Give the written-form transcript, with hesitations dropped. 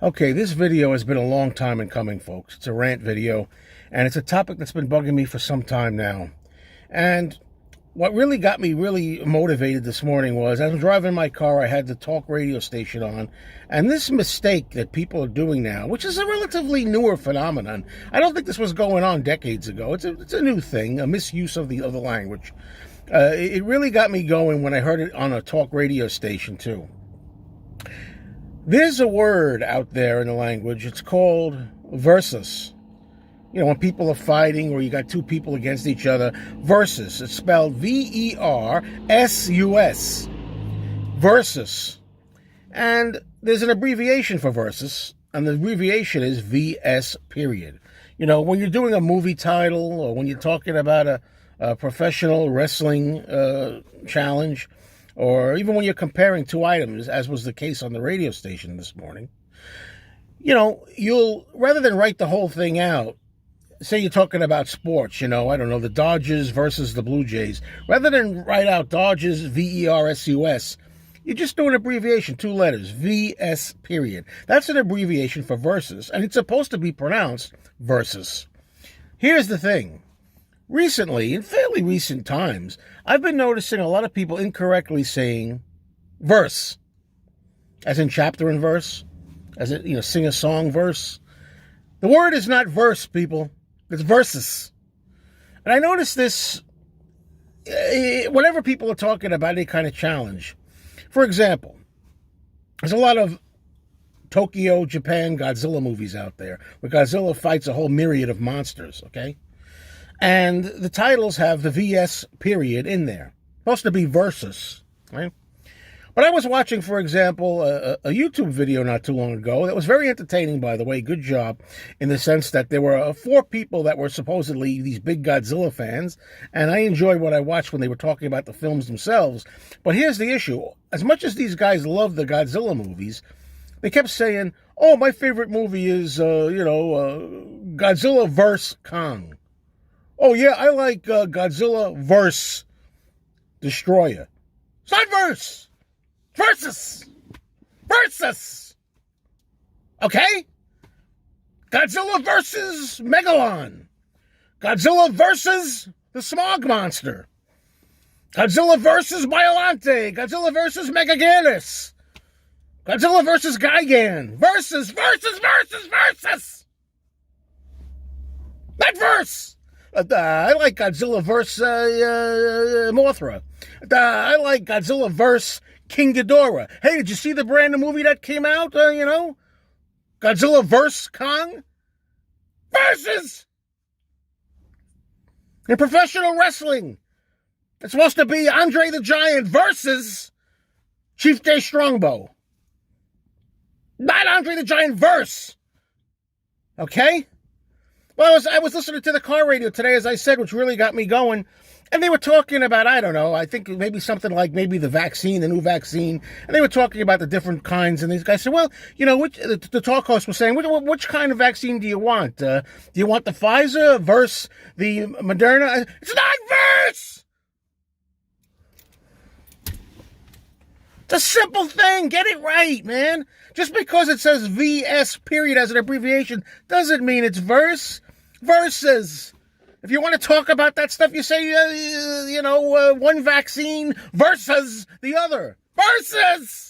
Okay, this video has been a long time in coming, folks. It's a rant video, and it's a topic that's been bugging me for some time now. And what really got me really motivated this morning was, as I was driving my car, I had the talk radio station on, and this mistake that people are doing now, which is a relatively newer phenomenon. I don't think this was going on decades ago. It's a new thing, a misuse of the language. It really got me going when I heard it on a talk radio station, too. There's a word out there in the language. It's called versus. You know, when people are fighting or you got two people against each other, versus. It's spelled V-E-R-S-U-S. Versus. And there's an abbreviation for versus, and the abbreviation is VS period. You know, when you're doing a movie title or when you're talking about a professional wrestling challenge, or even when you're comparing two items, as was the case on the radio station this morning, you know, you'll, rather than write the whole thing out, say you're talking about sports, you know, I don't know, the Dodgers versus the Blue Jays, rather than write out Dodgers, V-E-R-S-U-S, you just do an abbreviation, two letters, V-S period. That's an abbreviation for versus, and it's supposed to be pronounced versus. Here's the thing. Recently, in fairly recent times, I've been noticing a lot of people incorrectly saying verse, as in chapter and verse, as in, you know, sing a song verse. The word is not verse, people. It's versus. And I notice this whenever people are talking about any kind of challenge. For example, there's a lot of Tokyo, Japan, Godzilla movies out there where Godzilla fights a whole myriad of monsters, okay? And the titles have the VS period in there. Supposed to be versus, right? But I was watching, for example, a YouTube video not too long ago that was very entertaining, by the way. Good job, in the sense that there were 4 people that were supposedly these big Godzilla fans, and I enjoyed what I watched when they were talking about the films themselves. But here's the issue. As much as these guys love the Godzilla movies, they kept saying, oh, my favorite movie is, Godzilla vs. Kong. Oh, yeah, I like Godzilla vs. Destroyer. It's not verse. Versus. Versus. Okay? Godzilla versus Megalon. Godzilla versus the Smog Monster. Godzilla versus Biolante. Godzilla versus Megaganus. Godzilla versus Gigan. Versus. Not verse. I like Godzilla vs. Mothra. I like Godzilla vs. King Ghidorah. Hey, did you see the brand new movie that came out? Godzilla vs. Kong? Versus! In professional wrestling, it's supposed to be Andre the Giant versus Chief Jay Strongbow. Not Andre the Giant verse. Okay? Well, I was listening to the car radio today, as I said, which really got me going. And they were talking about, I don't know, I think maybe something like maybe the vaccine, the new vaccine. And they were talking about the different kinds. And these guys said, well, you know, the talk host was saying, which kind of vaccine do you want? Do you want the Pfizer versus the Moderna? It's not verse! It's a simple thing. Get it right, man. Just because it says VS period as an abbreviation doesn't mean it's verse. Versus. If you want to talk about that stuff, you say, one vaccine versus the other. Versus!